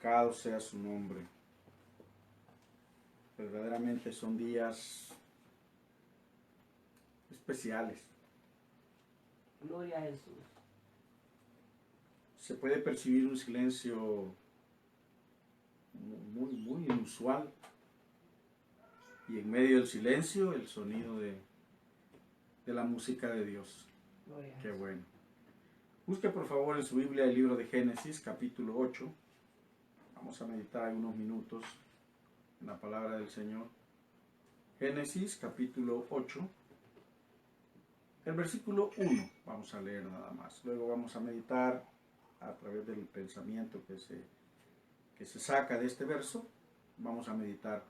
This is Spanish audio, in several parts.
Glorificado sea su nombre. Verdaderamente son días especiales. Gloria a Jesús. Se puede percibir un silencio muy inusual. Y en medio del silencio, el sonido de la música de Dios. Gloria a Qué Jesús. bueno. Busque por favor en su Biblia el libro de Génesis, capítulo 8. Vamos a meditar algunos minutos en la palabra del Señor. Génesis, capítulo 8. El versículo 1 vamos a leer nada más. Luego vamos a meditar a través del pensamiento que se saca de este verso. Vamos a meditar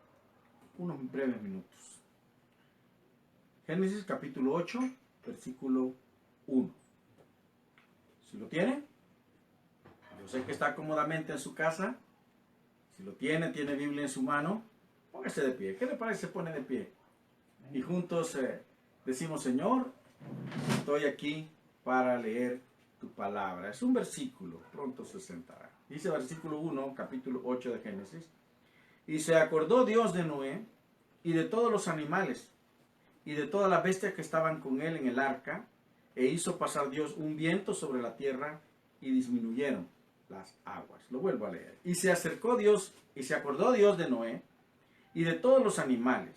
unos breves minutos. Génesis capítulo 8, versículo 1. Si lo tiene, yo sé que está cómodamente en su casa. Si lo tiene Biblia en su mano, póngase de pie. ¿Qué le parece? Se pone de pie. Y juntos decimos: Señor, estoy aquí para leer tu palabra. Es un versículo, pronto se sentará. Dice versículo 1, capítulo 8 de Génesis. Y se acordó Dios de Noé y de todos los animales y de todas las bestias que estaban con él en el arca, e hizo pasar Dios un viento sobre la tierra y disminuyeron las aguas. Lo vuelvo a leer. Y se acordó Dios de Noé y de todos los animales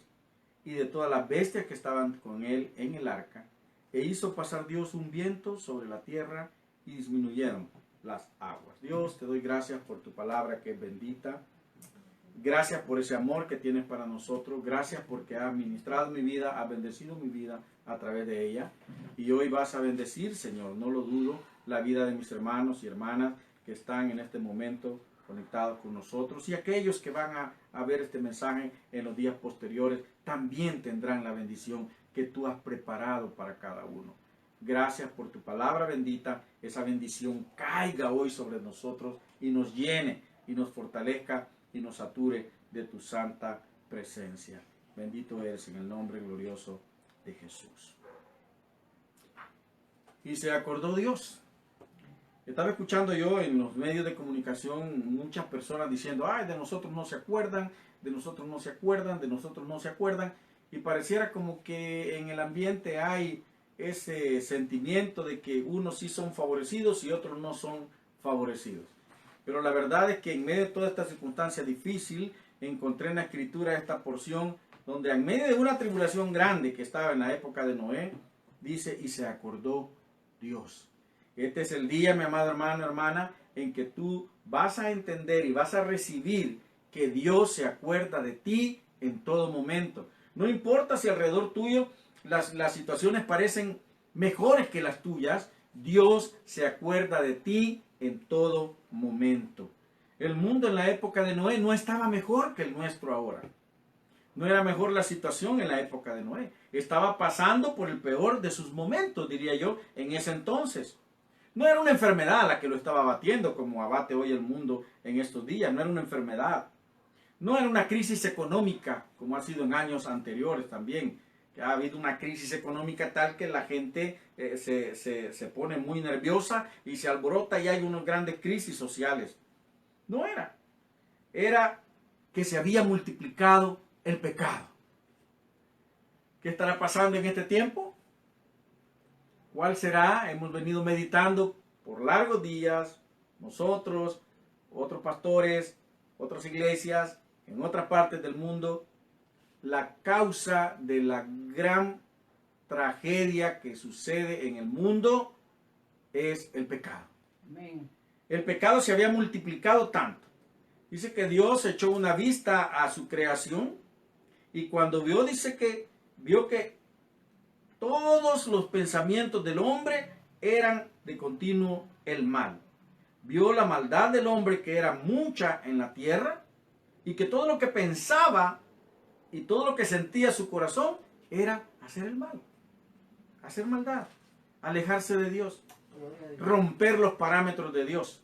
y de todas las bestias que estaban con él en el arca, e hizo pasar Dios un viento sobre la tierra y disminuyeron las aguas. Dios, te doy gracias por tu palabra que es bendita. Gracias por ese amor que tienes para nosotros. Gracias porque has ministrado mi vida, has bendecido mi vida a través de ella. Y hoy vas a bendecir, Señor, no lo dudo, la vida de mis hermanos y hermanas que están en este momento conectados con nosotros. Y aquellos que van a ver este mensaje en los días posteriores también tendrán la bendición que tú has preparado para cada uno. Gracias por tu palabra bendita. Esa bendición caiga hoy sobre nosotros y nos llene y nos fortalezca y nos sature de tu santa presencia. Bendito eres en el nombre glorioso de Jesús. Y se acordó Dios. Estaba escuchando yo en los medios de comunicación muchas personas diciendo: ay, de nosotros no se acuerdan, de nosotros no se acuerdan, de nosotros no se acuerdan. Y pareciera como que en el ambiente hay ese sentimiento de que unos sí son favorecidos y otros no son favorecidos. Pero la verdad es que en medio de toda esta circunstancia difícil, encontré en la Escritura esta porción donde en medio de una tribulación grande que estaba en la época de Noé, dice: y se acordó Dios. Este es el día, mi amado hermano, hermana, en que tú vas a entender y vas a recibir que Dios se acuerda de ti en todo momento. No importa si alrededor tuyo las situaciones parecen mejores que las tuyas, Dios se acuerda de ti en todo momento. El mundo en la época de Noé no estaba mejor que el nuestro ahora. No era mejor la situación en la época de Noé. Estaba pasando por el peor de sus momentos, diría yo, en ese entonces. No era una enfermedad la que lo estaba abatiendo, como abate hoy el mundo en estos días. No era una enfermedad. No era una crisis económica, como ha sido en años anteriores también. Que ha habido una crisis económica tal que la gente se pone muy nerviosa y se alborota y hay unas grandes crisis sociales. No era. Era que se había multiplicado el pecado. ¿Qué estará pasando en este tiempo? ¿Cuál será? Hemos venido meditando por largos días, nosotros, otros pastores, otras iglesias, en otras partes del mundo, la causa de la gran tragedia que sucede en el mundo es el pecado. Amén. El pecado se había multiplicado tanto. Dice que Dios echó una vista a su creación y cuando vio, dice que vio que todos los pensamientos del hombre eran de continuo el mal. Vio la maldad del hombre, que era mucha en la tierra, y que todo lo que pensaba y todo lo que sentía su corazón era hacer el mal, hacer maldad, alejarse de Dios, romper los parámetros de Dios,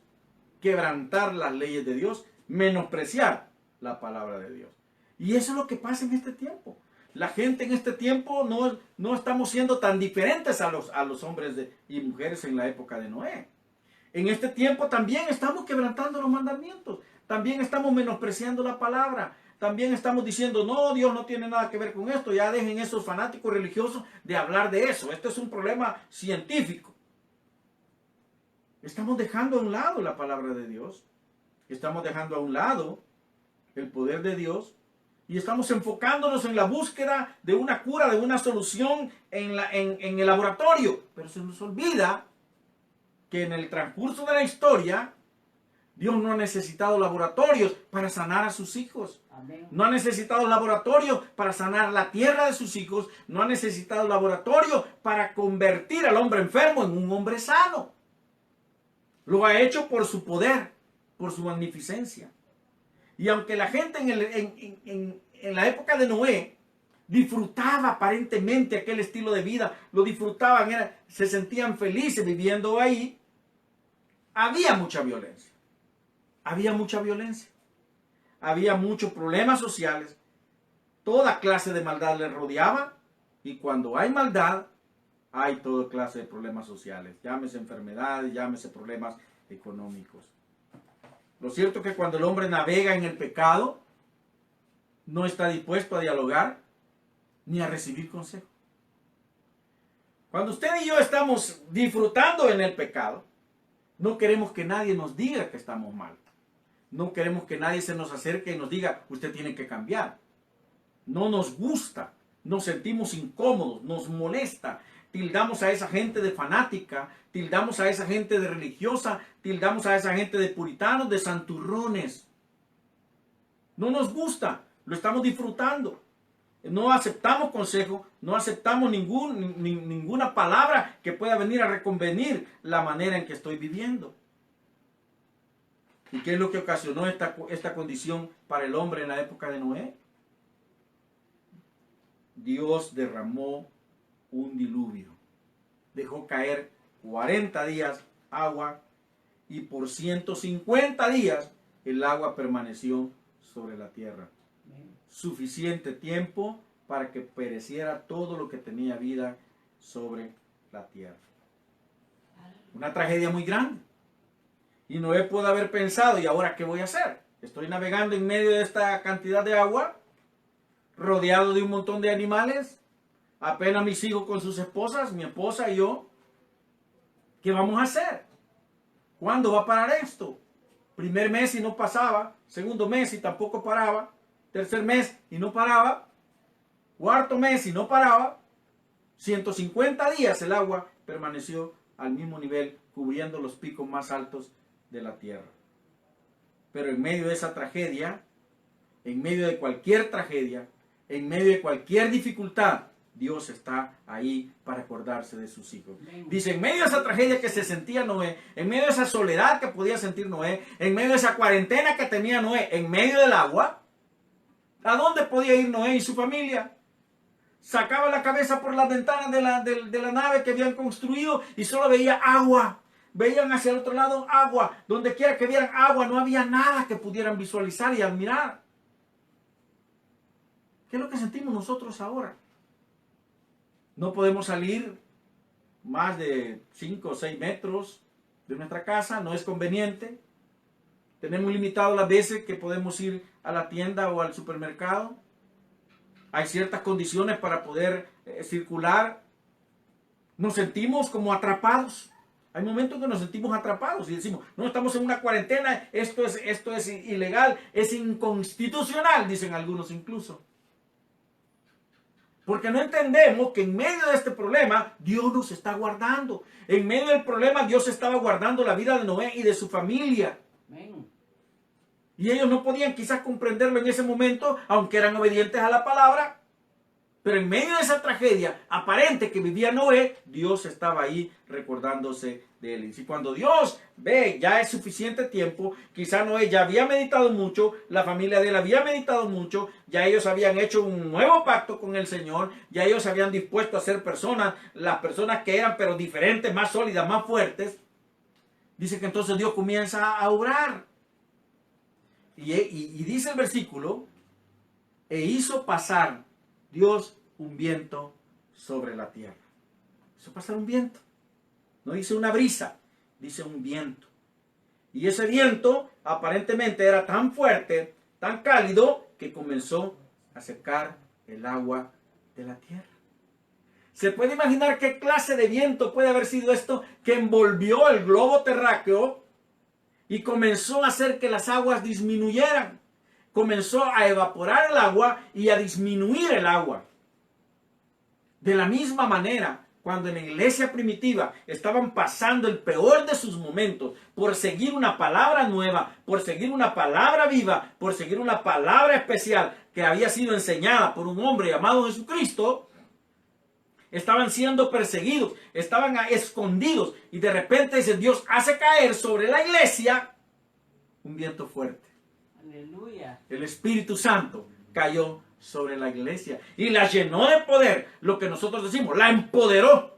quebrantar las leyes de Dios, menospreciar la palabra de Dios. Y eso es lo que pasa en este tiempo. La gente en este tiempo no estamos siendo tan diferentes a los hombres y mujeres en la época de Noé. En este tiempo también estamos quebrantando los mandamientos. también estamos menospreciando la palabra. También estamos diciendo, no, Dios no tiene nada que ver con esto. Ya dejen esos fanáticos religiosos de hablar de eso. Esto es un problema científico. Estamos dejando a un lado la palabra de Dios. Estamos dejando a un lado el poder de Dios. Y estamos enfocándonos en la búsqueda de una cura, de una solución en el laboratorio. Pero se nos olvida que en el transcurso de la historia, Dios no ha necesitado laboratorios para sanar a sus hijos. Amén. No ha necesitado laboratorios para sanar la tierra de sus hijos. No ha necesitado laboratorios para convertir al hombre enfermo en un hombre sano. Lo ha hecho por su poder, por su magnificencia. Y aunque la gente en la época de Noé disfrutaba aparentemente aquel estilo de vida, lo disfrutaban, se sentían felices viviendo ahí, había mucha violencia. Había mucha violencia. Había muchos problemas sociales. Toda clase de maldad les rodeaba. Y cuando hay maldad, hay toda clase de problemas sociales. Llámese enfermedades, llámese problemas económicos. Lo cierto es que cuando el hombre navega en el pecado, no está dispuesto a dialogar ni a recibir consejo. Cuando usted y yo estamos disfrutando en el pecado, no queremos que nadie nos diga que estamos mal. No queremos que nadie se nos acerque y nos diga, usted tiene que cambiar. No nos gusta, nos sentimos incómodos, nos molesta. Tildamos a esa gente de fanática, tildamos a esa gente de religiosa, tildamos a esa gente de puritanos, de santurrones. No nos gusta, lo estamos disfrutando. No aceptamos consejo, no aceptamos ninguna palabra que pueda venir a reconvenir la manera en que estoy viviendo. ¿Y qué es lo que ocasionó esta condición para el hombre en la época de Noé? Dios derramó un diluvio. Dejó caer 40 días agua y por 150 días el agua permaneció sobre la tierra. Suficiente tiempo para que pereciera todo lo que tenía vida sobre la tierra. Una tragedia muy grande. Y Noé pudo haber pensado, ¿y ahora qué voy a hacer? Estoy navegando en medio de esta cantidad de agua, rodeado de un montón de animales, apenas mis hijos con sus esposas, mi esposa y yo. ¿Qué vamos a hacer? ¿Cuándo va a parar esto? Primer mes y no pasaba, segundo mes y tampoco paraba, tercer mes y no paraba, cuarto mes y no paraba, 150 días el agua permaneció al mismo nivel, cubriendo los picos más altos de la tierra. Pero en medio de esa tragedia, en medio de cualquier tragedia, en medio de cualquier dificultad, Dios está ahí para acordarse de sus hijos. Dice, en medio de esa tragedia que se sentía Noé, en medio de esa soledad que podía sentir Noé, en medio de esa cuarentena que tenía Noé, en medio del agua, ¿a dónde podía ir Noé y su familia? Sacaba la cabeza por las ventanas de la nave que habían construido y solo veía agua. Veían hacia el otro lado agua. Donde quiera que vieran agua, no había nada que pudieran visualizar y admirar. ¿Qué es lo que sentimos nosotros ahora? No podemos salir más de 5 o 6 metros de nuestra casa, no es conveniente. Tenemos limitado las veces que podemos ir a la tienda o al supermercado. Hay ciertas condiciones para poder circular. Nos sentimos como atrapados. Hay momentos que nos sentimos atrapados y decimos, no, estamos en una cuarentena, esto es ilegal, es inconstitucional, dicen algunos incluso. Porque no entendemos que en medio de este problema Dios nos está guardando. En medio del problema Dios estaba guardando la vida de Noé y de su familia. Amén. Y ellos no podían quizás comprenderlo en ese momento, aunque eran obedientes a la palabra. Pero en medio de esa tragedia aparente que vivía Noé, Dios estaba ahí recordándose de él. Y cuando Dios ve, ya es suficiente tiempo, quizá Noé ya había meditado mucho, la familia de él había meditado mucho, ya ellos habían hecho un nuevo pacto con el Señor, ya ellos habían dispuesto a ser personas, las personas que eran pero diferentes, más sólidas, más fuertes. Dice que entonces Dios comienza a orar. Y dice el versículo, e hizo pasar Dios un viento sobre la tierra. Hizo pasar un viento. No dice una brisa, dice un viento. Y ese viento aparentemente era tan fuerte, tan cálido, que comenzó a secar el agua de la tierra. ¿Se puede imaginar qué clase de viento puede haber sido esto que envolvió el globo terráqueo y comenzó a hacer que las aguas disminuyeran? Comenzó a evaporar el agua y a disminuir el agua. De la misma manera, cuando en la iglesia primitiva estaban pasando el peor de sus momentos por seguir una palabra nueva, por seguir una palabra viva, por seguir una palabra especial que había sido enseñada por un hombre llamado Jesucristo, estaban siendo perseguidos, estaban escondidos, y de repente dice, Dios hace caer sobre la iglesia un viento fuerte. Aleluya. El Espíritu Santo cayó sobre la iglesia y la llenó de poder, lo que nosotros decimos, la empoderó.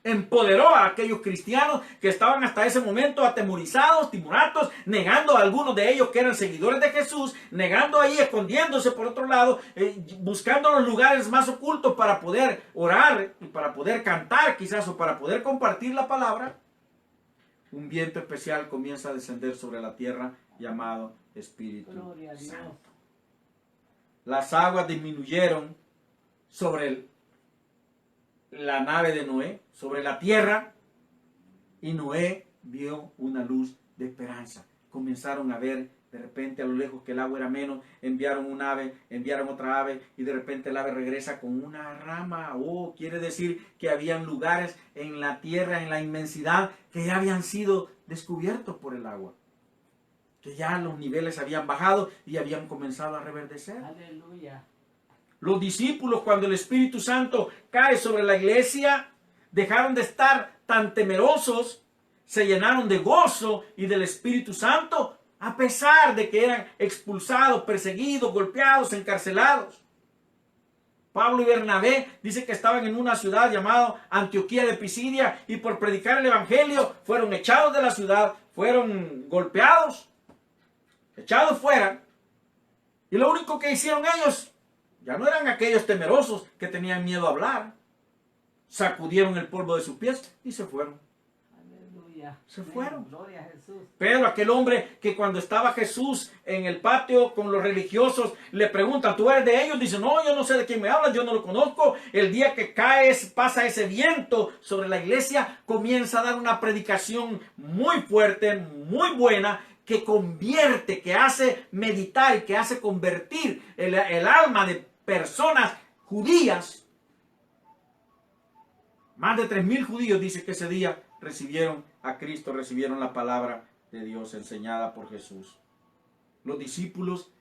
Empoderó a aquellos cristianos que estaban hasta ese momento atemorizados, timoratos, negando a algunos de ellos que eran seguidores de Jesús, negando ahí, escondiéndose por otro lado, buscando los lugares más ocultos para poder orar y para poder cantar quizás o para poder compartir la palabra. Un viento especial comienza a descender sobre la tierra llamado Espíritu Santo. Las aguas disminuyeron sobre la nave de Noé, sobre la tierra, y Noé vio una luz de esperanza. Comenzaron a ver de repente a lo lejos que el agua era menos, enviaron un ave, enviaron otra ave, y de repente el ave regresa con una rama. Oh, quiere decir que habían lugares en la tierra, en la inmensidad, que ya habían sido descubiertos por el agua, que ya los niveles habían bajado y habían comenzado a reverdecer. Aleluya. Los discípulos, cuando el Espíritu Santo cae sobre la iglesia, dejaron de estar tan temerosos, se llenaron de gozo y del Espíritu Santo, a pesar de que eran expulsados, perseguidos, golpeados, encarcelados. Pablo y Bernabé dice que estaban en una ciudad llamada Antioquía de Pisidia, y por predicar el evangelio fueron echados de la ciudad, fueron golpeados, echados fuera, y lo único que hicieron ellos, ya no eran aquellos temerosos que tenían miedo a hablar, sacudieron el polvo de sus pies y se fueron. Aleluya. Se fueron. Gloria a Jesús. Pero aquel hombre que cuando estaba Jesús en el patio con los religiosos, le preguntan, ¿tú eres de ellos? Dice, no, yo no sé de quién me hablas, yo no lo conozco. El día que pasa ese viento sobre la iglesia, comienza a dar una predicación muy fuerte, muy buena, que convierte, que hace meditar y que hace convertir el alma de personas judías. Más de 3,000 judíos dice que ese día recibieron a Cristo, recibieron la palabra de Dios enseñada por Jesús. Los discípulos,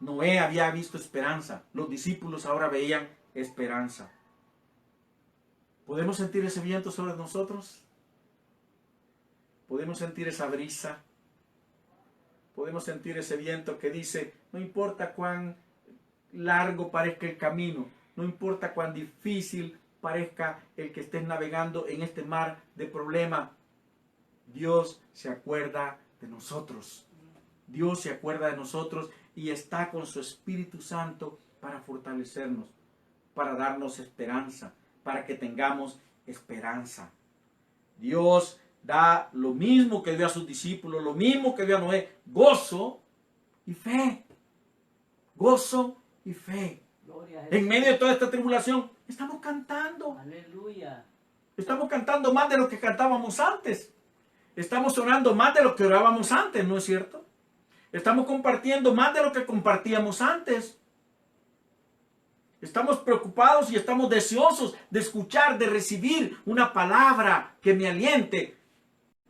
Noé había visto esperanza. Los discípulos ahora veían esperanza. ¿Podemos sentir ese viento sobre nosotros? ¿Podemos sentir esa brisa? Podemos sentir ese viento que dice, no importa cuán largo parezca el camino, no importa cuán difícil parezca el que estés navegando en este mar de problemas, Dios se acuerda de nosotros. Dios se acuerda de nosotros y está con su Espíritu Santo para fortalecernos, para darnos esperanza, para que tengamos esperanza. Dios da lo mismo que dio a sus discípulos, lo mismo que dio a Noé, gozo y fe. Gozo y fe. En medio de toda esta tribulación, estamos cantando. Aleluya. Estamos cantando más de lo que cantábamos antes. Estamos orando más de lo que orábamos antes, ¿no es cierto? Estamos compartiendo más de lo que compartíamos antes. Estamos preocupados y estamos deseosos de escuchar, de recibir una palabra que me aliente,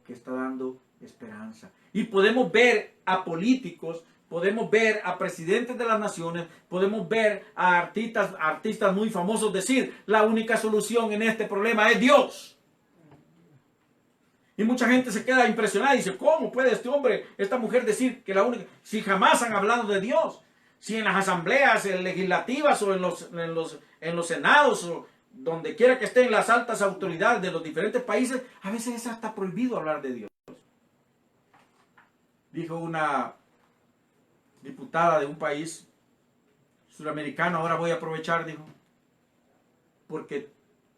que está dando esperanza. Y podemos ver a políticos, podemos ver a presidentes de las naciones, podemos ver a artistas muy famosos decir, la única solución en este problema es Dios. Y mucha gente se queda impresionada y dice, ¿cómo puede este hombre, esta mujer decir que la única, si jamás han hablado de Dios? Si en las asambleas legislativas o en los senados o donde quiera que estén las altas autoridades de los diferentes países, a veces es hasta prohibido hablar de Dios. Dijo una diputada de un país sudamericano, ahora voy a aprovechar, dijo, porque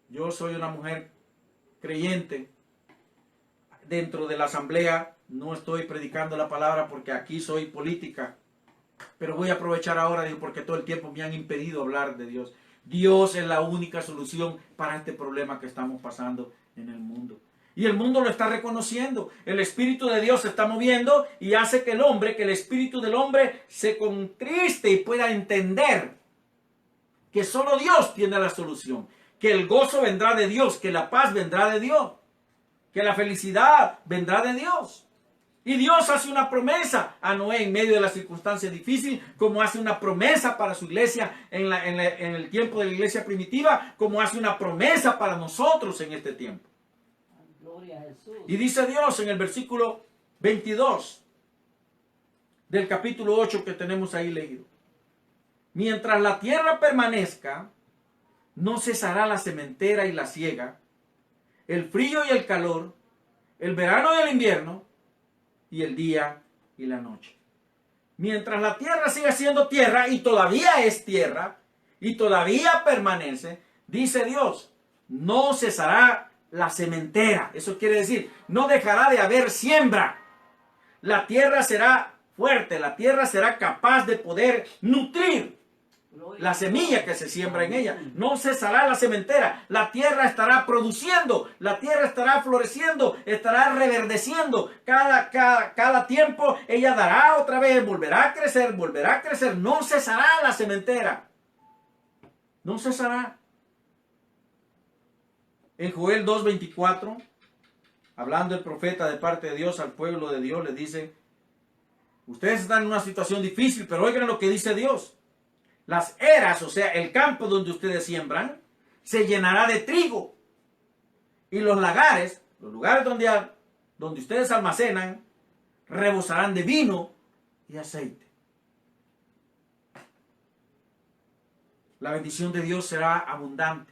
yo soy una mujer creyente dentro de la asamblea no estoy predicando la palabra porque aquí soy política, pero voy a aprovechar ahora porque todo el tiempo me han impedido hablar de Dios. Dios es la única solución para este problema que estamos pasando en el mundo. Y el mundo lo está reconociendo. El Espíritu de Dios se está moviendo y hace que el Espíritu del hombre se contriste y pueda entender que solo Dios tiene la solución. Que el gozo vendrá de Dios, que la paz vendrá de Dios, que la felicidad vendrá de Dios. Y Dios hace una promesa a Noé en medio de las circunstancias difíciles, como hace una promesa para su iglesia en el tiempo de la iglesia primitiva, como hace una promesa para nosotros en este tiempo. Gloria a Jesús. Y dice Dios en el versículo 22 del capítulo 8 que tenemos ahí leído: mientras la tierra permanezca, no cesará la sementera y la siega, el frío y el calor, el verano y el invierno, y el día y la noche. Mientras la tierra siga siendo tierra, y todavía es tierra, y todavía permanece, dice Dios, no cesará la sementera. Eso quiere decir, no dejará de haber siembra. La tierra será fuerte, la tierra será capaz de poder nutrir la semilla que se siembra en ella. No cesará la sementera. La tierra estará produciendo, la tierra estará floreciendo, estará reverdeciendo. Cada tiempo ella dará otra vez, volverá a crecer, volverá a crecer. No cesará la sementera. No cesará. En Joel 2:24, hablando el profeta de parte de Dios al pueblo de Dios, le dice: ustedes están en una situación difícil, pero oigan lo que dice Dios. Las eras, o sea, el campo donde ustedes siembran, se llenará de trigo. Y los lagares, los lugares donde ustedes almacenan, rebosarán de vino y aceite. La bendición de Dios será abundante.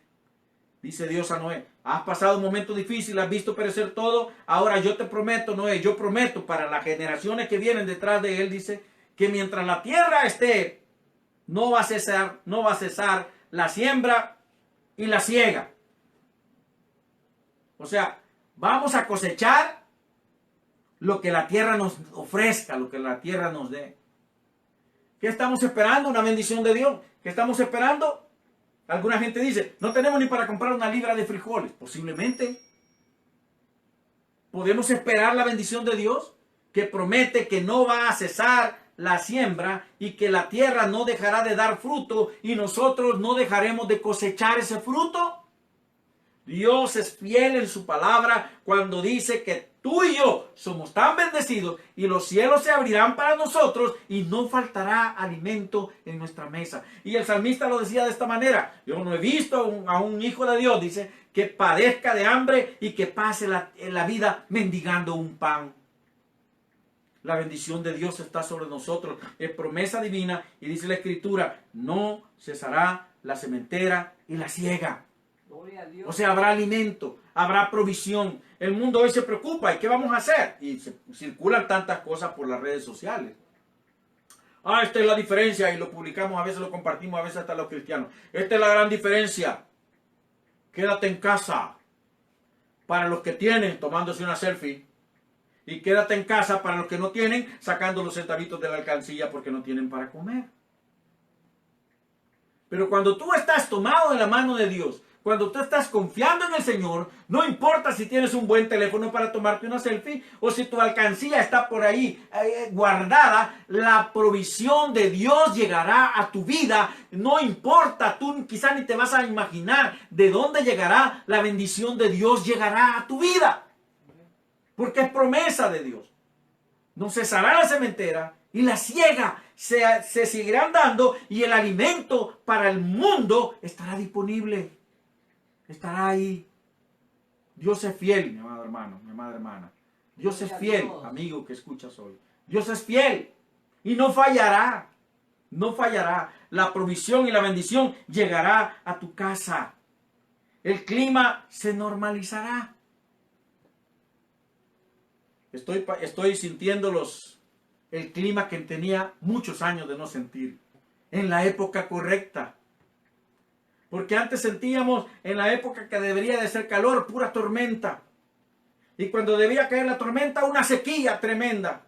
Dice Dios a Noé: has pasado un momento difícil, has visto perecer todo. Ahora yo te prometo, Noé, yo prometo para las generaciones que vienen detrás de él, dice, que mientras la tierra esté, no va a cesar la siembra y la siega. O sea, vamos a cosechar lo que la tierra nos ofrezca, lo que la tierra nos dé. ¿Qué estamos esperando? Una bendición de Dios. ¿Qué estamos esperando? Alguna gente dice, no tenemos ni para comprar una libra de frijoles. Posiblemente. ¿Podemos esperar la bendición de Dios? Que promete que no va a cesar la siembra y que la tierra no dejará de dar fruto y nosotros no dejaremos de cosechar ese fruto. Dios es fiel en su palabra cuando dice que tú y yo somos tan bendecidos y los cielos se abrirán para nosotros y no faltará alimento en nuestra mesa. Y el salmista lo decía de esta manera: yo no he visto a un hijo de Dios, dice, que padezca de hambre y que pase la vida mendigando un pan. La bendición de Dios está sobre nosotros. Es promesa divina y dice la Escritura: no cesará la sementera y la siega. Gloria a Dios. O sea, habrá alimento, habrá provisión. El mundo hoy se preocupa. ¿Y qué vamos a hacer? Y circulan tantas cosas por las redes sociales. Esta es la diferencia. Y lo publicamos, a veces lo compartimos, a veces hasta los cristianos. Esta es la gran diferencia. Quédate en casa. Para los que tienen, tomándose una selfie. Y quédate en casa para los que no tienen, sacando los centavitos de la alcancía porque no tienen para comer. Pero cuando tú estás tomado de la mano de Dios, cuando tú estás confiando en el Señor, no importa si tienes un buen teléfono para tomarte una selfie o si tu alcancía está por ahí guardada, la provisión de Dios llegará a tu vida. No importa, tú quizás ni te vas a imaginar de dónde llegará, la bendición de Dios llegará a tu vida. Porque es promesa de Dios. No cesará la sementera y la siega se seguirán dando y el alimento para el mundo estará disponible. Estará ahí. Dios es fiel, mi amado hermano, mi amada hermana. Dios es fiel, amigo que escuchas hoy. Dios es fiel y no fallará. No fallará. La provisión y la bendición llegará a tu casa. El clima se normalizará. Estoy sintiendo el clima que tenía muchos años de no sentir. En la época correcta. Porque antes sentíamos en la época que debería de ser calor, pura tormenta. Y cuando debía caer la tormenta, una sequía tremenda.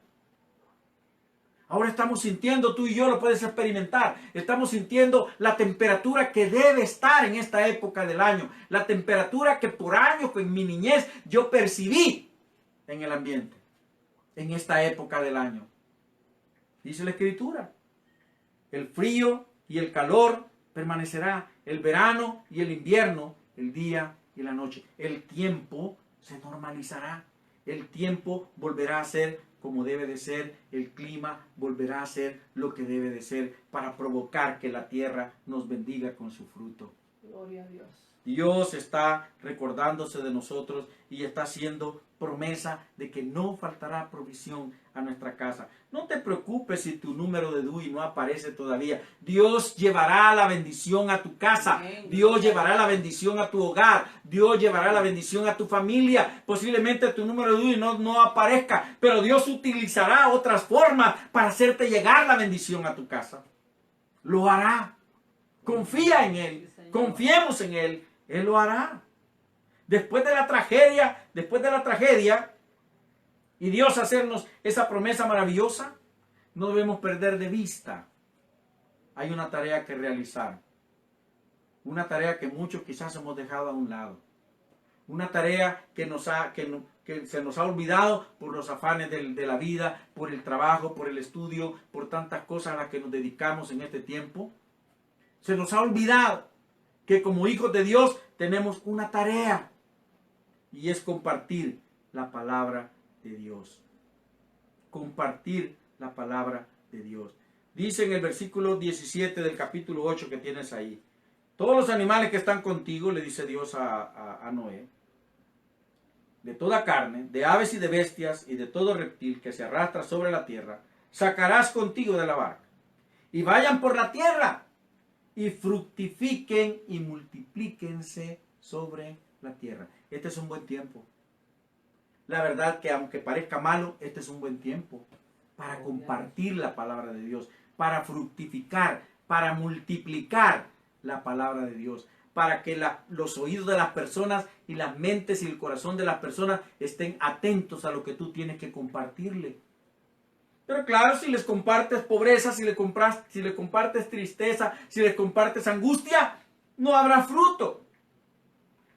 Ahora estamos sintiendo, tú y yo lo puedes experimentar, estamos sintiendo la temperatura que debe estar en esta época del año. La temperatura que por años en mi niñez yo percibí en el ambiente, en esta época del año. Dice la Escritura, el frío y el calor permanecerá, el verano y el invierno, el día y la noche. El tiempo se normalizará, el tiempo volverá a ser como debe de ser, el clima volverá a ser lo que debe de ser para provocar que la tierra nos bendiga con su fruto. Gloria a Dios. Dios está recordándose de nosotros y está haciendo promesa de que no faltará provisión a nuestra casa. No te preocupes si tu número de DUI no aparece todavía. Dios llevará la bendición a tu casa. Dios llevará la bendición a tu hogar. Dios llevará la bendición a tu familia. Posiblemente tu número de DUI no aparezca, pero Dios utilizará otras formas para hacerte llegar la bendición a tu casa. Lo hará. Confía en Él. Confiemos en Él. Él lo hará. Después de la tragedia, y Dios hacernos esa promesa maravillosa, no debemos perder de vista. Hay una tarea que realizar. Una tarea que muchos quizás hemos dejado a un lado. Una tarea que se nos ha olvidado por los afanes de la vida, por el trabajo, por el estudio, por tantas cosas a las que nos dedicamos en este tiempo. Se nos ha olvidado que como hijos de Dios tenemos una tarea y es compartir la palabra de Dios. Compartir la palabra de Dios. Dice en el versículo 17 del capítulo 8 que tienes ahí: todos los animales que están contigo, le dice Dios a Noé, de toda carne, de aves y de bestias y de todo reptil que se arrastra sobre la tierra, sacarás contigo de la barca, y vayan por la tierra, y fructifiquen y multiplíquense sobre la tierra. Este es un buen tiempo. La verdad que aunque parezca malo, este es un buen tiempo para compartir la palabra de Dios, para fructificar, para multiplicar la palabra de Dios, para que los oídos de las personas y las mentes y el corazón de las personas estén atentos a lo que tú tienes que compartirle. Pero claro, si les compartes pobreza, si les compartes tristeza, si les compartes angustia, no habrá fruto.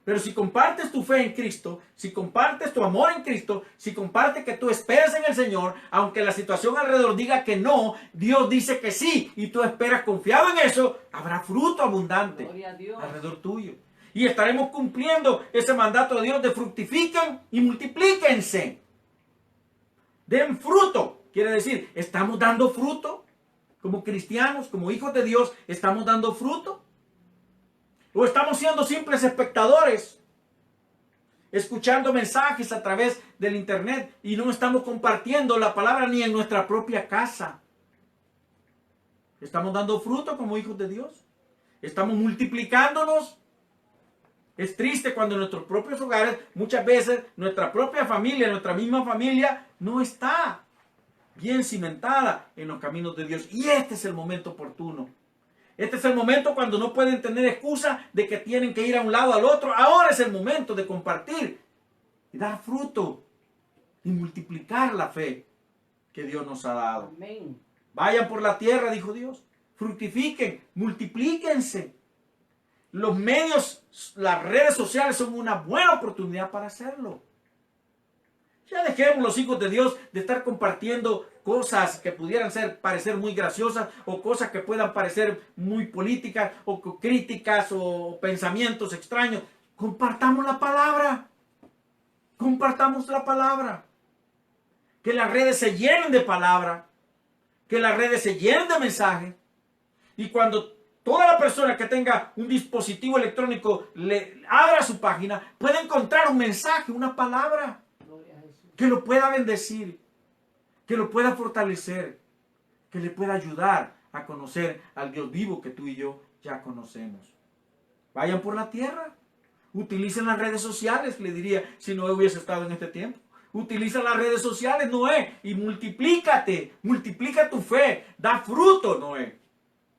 Pero si compartes tu fe en Cristo, si compartes tu amor en Cristo, si compartes que tú esperas en el Señor, aunque la situación alrededor diga que no, Dios dice que sí, y tú esperas confiado en eso, habrá fruto abundante alrededor tuyo. Y estaremos cumpliendo ese mandato de Dios de fructifiquen y multiplíquense. Den fruto. Quiere decir, ¿estamos dando fruto? Como cristianos, como hijos de Dios, ¿estamos dando fruto? ¿O estamos siendo simples espectadores? Escuchando mensajes a través del internet y no estamos compartiendo la palabra ni en nuestra propia casa. ¿Estamos dando fruto como hijos de Dios? ¿Estamos multiplicándonos? Es triste cuando en nuestros propios hogares, muchas veces, nuestra propia familia, nuestra misma familia, no está bien cimentada en los caminos de Dios. Y este es el momento oportuno. Este es el momento cuando no pueden tener excusa de que tienen que ir a un lado al otro. Ahora es el momento de compartir y dar fruto y multiplicar la fe que Dios nos ha dado. Amén. Vayan por la tierra, dijo Dios. Fructifiquen, multiplíquense. Los medios, las redes sociales son una buena oportunidad para hacerlo. Ya dejemos los hijos de Dios de estar compartiendo cosas que pudieran parecer muy graciosas o cosas que puedan parecer muy políticas o críticas o pensamientos extraños. Compartamos la palabra. Compartamos la palabra. Que las redes se llenen de palabra. Que las redes se llenen de mensajes. Y cuando toda la persona que tenga un dispositivo electrónico le abra su página, puede encontrar un mensaje, una palabra que lo pueda bendecir, que lo pueda fortalecer, que le pueda ayudar a conocer al Dios vivo que tú y yo ya conocemos. Vayan por la tierra, utilicen las redes sociales, le diría si Noé hubiese estado en este tiempo. Utiliza las redes sociales, Noé, y multiplícate, multiplica tu fe, da fruto, Noé.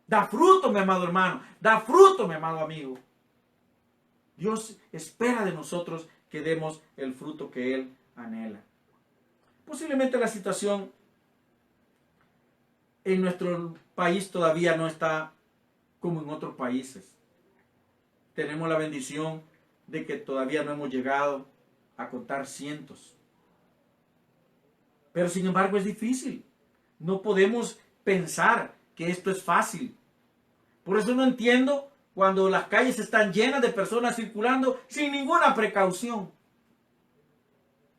Da fruto, mi amado hermano, da fruto, mi amado amigo. Dios espera de nosotros que demos el fruto que Él anhela. Posiblemente la situación en nuestro país todavía no está como en otros países. Tenemos la bendición de que todavía no hemos llegado a contar cientos. Pero sin embargo es difícil. No podemos pensar que esto es fácil. Por eso no entiendo cuando las calles están llenas de personas circulando sin ninguna precaución.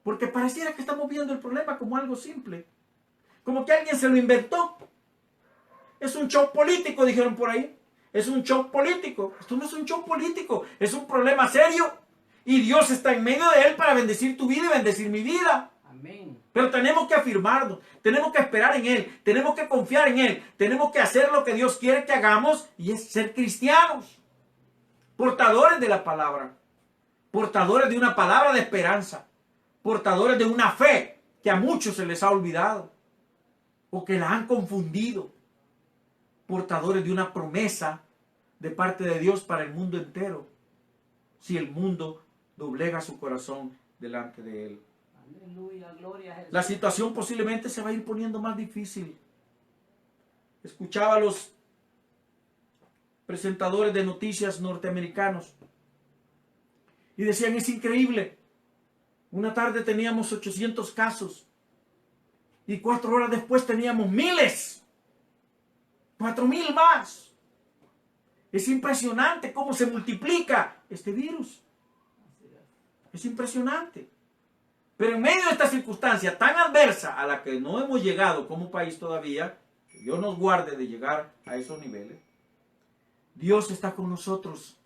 Porque pareciera que estamos viendo el problema como algo simple. Como que alguien se lo inventó. Es un show político, dijeron por ahí. Es un show político. Esto no es un show político. Es un problema serio. Y Dios está en medio de él para bendecir tu vida y bendecir mi vida. Amén. Pero tenemos que afirmarnos. Tenemos que esperar en él. Tenemos que confiar en él. Tenemos que hacer lo que Dios quiere que hagamos. Y es ser cristianos. Portadores de la palabra. Portadores de una palabra de esperanza. Portadores de una fe que a muchos se les ha olvidado. O que la han confundido. Portadores de una promesa de parte de Dios para el mundo entero, si el mundo doblega su corazón delante de él. Aleluya, gloria a Jesús. La situación posiblemente se va a ir poniendo más difícil. Escuchaba a los presentadores de noticias norteamericanos y decían, es increíble, una tarde teníamos 800 casos y 4 horas después teníamos miles. 4,000 más. Es impresionante cómo se multiplica este virus. Es impresionante. Pero en medio de esta circunstancia tan adversa a la que no hemos llegado como país todavía, que Dios nos guarde de llegar a esos niveles, Dios está con nosotros.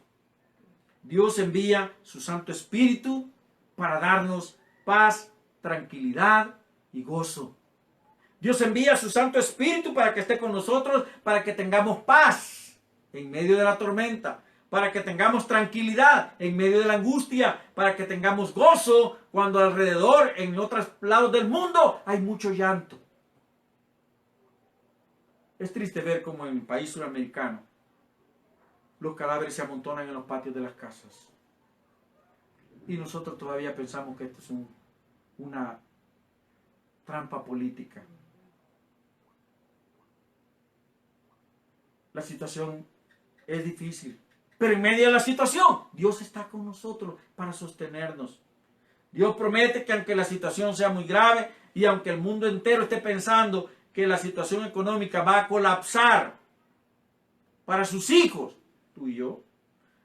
Dios envía su Santo Espíritu para darnos paz, tranquilidad y gozo. Dios envía su Santo Espíritu para que esté con nosotros, para que tengamos paz en medio de la tormenta, para que tengamos tranquilidad en medio de la angustia, para que tengamos gozo cuando alrededor, en otros lados del mundo, hay mucho llanto. Es triste ver cómo en el país suramericano los cadáveres se amontonan en los patios de las casas. Y nosotros todavía pensamos que esto es una trampa política. La situación es difícil, pero en medio de la situación, Dios está con nosotros para sostenernos. Dios promete que aunque la situación sea muy grave y aunque el mundo entero esté pensando que la situación económica va a colapsar para sus hijos, tú y yo,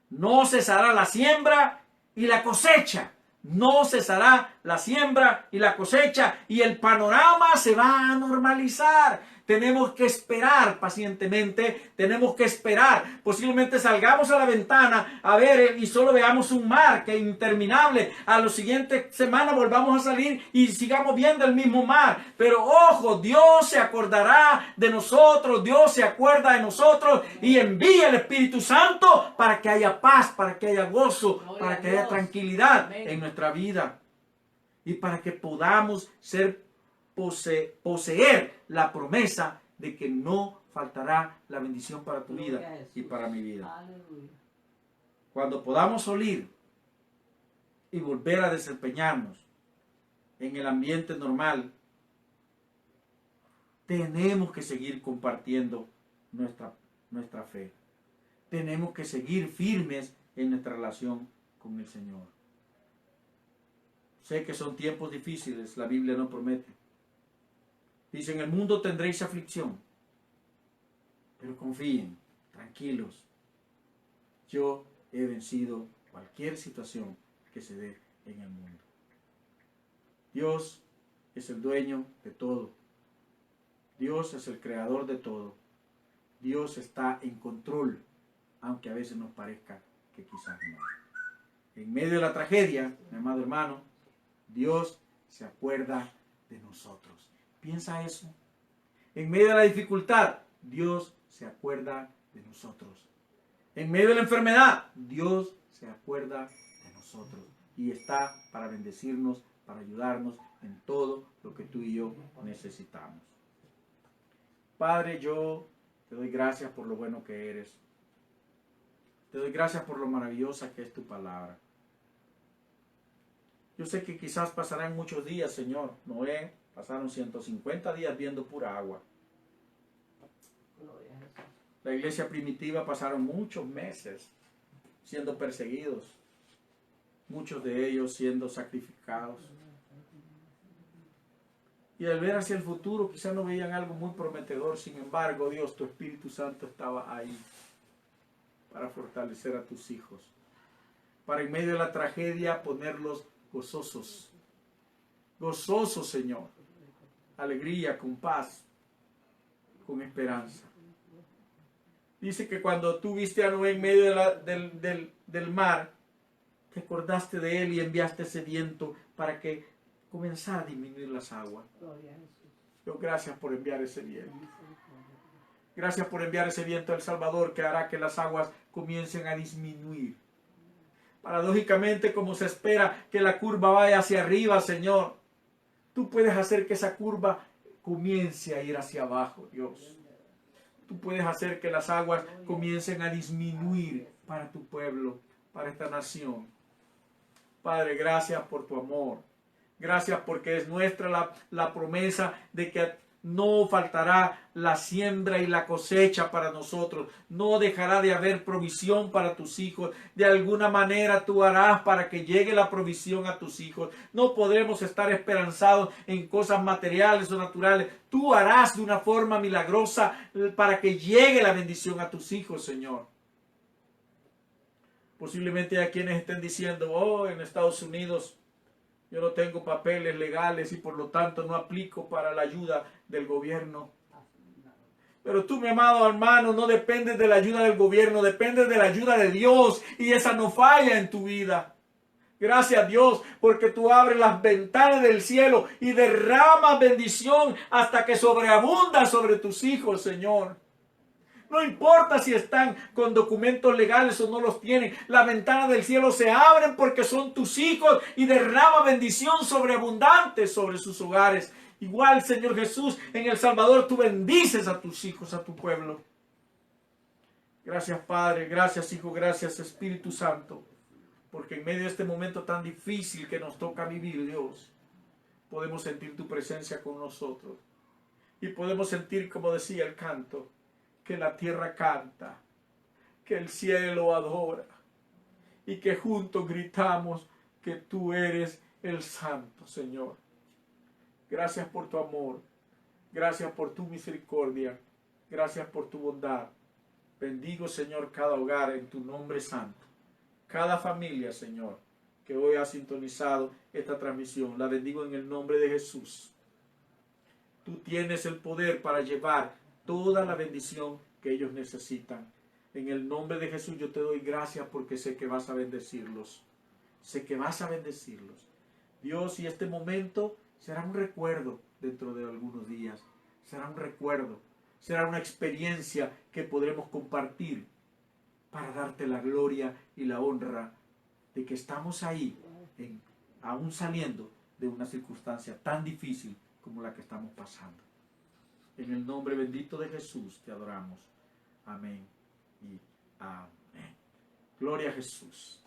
no cesará la siembra y la cosecha. No cesará la siembra y la cosecha y el panorama se va a normalizar. Tenemos que esperar pacientemente, tenemos que esperar. Posiblemente salgamos a la ventana a ver y solo veamos un mar que es interminable. A la siguiente semana volvamos a salir y sigamos viendo el mismo mar. Pero ojo, Dios se acordará de nosotros, Dios se acuerda de nosotros y envía el Espíritu Santo para que haya paz, para que haya gozo, para que haya tranquilidad en nuestra vida. Y para que podamos poseer la promesa de que no faltará la bendición para tu vida y para mi vida. Aleluya. Cuando podamos salir y volver a desempeñarnos en el ambiente normal, tenemos que seguir compartiendo nuestra fe. Tenemos que seguir firmes en nuestra relación con el Señor. Sé que son tiempos difíciles, la Biblia no promete. Dice, en el mundo tendréis aflicción, pero confíen, tranquilos. Yo he vencido cualquier situación que se dé en el mundo. Dios es el dueño de todo. Dios es el creador de todo. Dios está en control, aunque a veces nos parezca que quizás no. En medio de la tragedia, mi amado hermano, Dios se acuerda de nosotros. Piensa eso. En medio de la dificultad, Dios se acuerda de nosotros. En medio de la enfermedad, Dios se acuerda de nosotros. Y está para bendecirnos, para ayudarnos en todo lo que tú y yo necesitamos. Padre, yo te doy gracias por lo bueno que eres. Te doy gracias por lo maravillosa que es tu palabra. Yo sé que quizás pasarán muchos días, Señor. Noé pasaron 150 días viendo pura agua. Gloria a Jesús. La iglesia primitiva pasaron muchos meses siendo perseguidos, muchos de ellos siendo sacrificados. Y al ver hacia el futuro quizás no veían algo muy prometedor. Sin embargo, Dios, tu Espíritu Santo estaba ahí para fortalecer a tus hijos, para en medio de la tragedia ponerlos gozosos. Gozosos, Señor. Alegría, con paz, con esperanza. Dice que cuando tú viste a Noé en medio del mar, te acordaste de él y enviaste ese viento para que comenzara a disminuir las aguas. Gloria a Jesús. Dios, gracias por enviar ese viento. Gracias por enviar ese viento al Salvador que hará que las aguas comiencen a disminuir. Paradójicamente, como se espera que la curva vaya hacia arriba, Señor, tú puedes hacer que esa curva comience a ir hacia abajo, Dios. Tú puedes hacer que las aguas comiencen a disminuir para tu pueblo, para esta nación. Padre, gracias por tu amor. Gracias porque es nuestra la promesa de que no faltará la siembra y la cosecha para nosotros. No dejará de haber provisión para tus hijos. De alguna manera tú harás para que llegue la provisión a tus hijos. No podremos estar esperanzados en cosas materiales o naturales. Tú harás de una forma milagrosa para que llegue la bendición a tus hijos, Señor. Posiblemente hay quienes estén diciendo, oh, en Estados Unidos yo no tengo papeles legales y por lo tanto no aplico para la ayuda del gobierno. Pero tú, mi amado hermano, no dependes de la ayuda del gobierno, dependes de la ayuda de Dios y esa no falla en tu vida. Gracias a Dios porque tú abres las ventanas del cielo y derramas bendición hasta que sobreabunda sobre tus hijos, Señor. No importa si están con documentos legales o no los tienen. Las ventanas del cielo se abren porque son tus hijos y derrama bendición sobreabundante sobre sus hogares. Igual, Señor Jesús, en El Salvador tú bendices a tus hijos, a tu pueblo. Gracias, Padre. Gracias, Hijo. Gracias, Espíritu Santo. Porque en medio de este momento tan difícil que nos toca vivir, Dios, podemos sentir tu presencia con nosotros. Y podemos sentir, como decía el canto, que la tierra canta, que el cielo adora y que juntos gritamos que tú eres el Santo, Señor. Gracias por tu amor, gracias por tu misericordia, gracias por tu bondad. Bendigo, Señor, cada hogar en tu nombre santo, cada familia, Señor, que hoy ha sintonizado esta transmisión. La bendigo en el nombre de Jesús. Tú tienes el poder para llevar toda la bendición que ellos necesitan. En el nombre de Jesús yo te doy gracias porque sé que vas a bendecirlos. Sé que vas a bendecirlos. Dios, y este momento será un recuerdo dentro de algunos días. Será un recuerdo. Será una experiencia que podremos compartir para darte la gloria y la honra de que estamos ahí, aún saliendo de una circunstancia tan difícil como la que estamos pasando. En el nombre bendito de Jesús te adoramos. Amén y amén. Gloria a Jesús.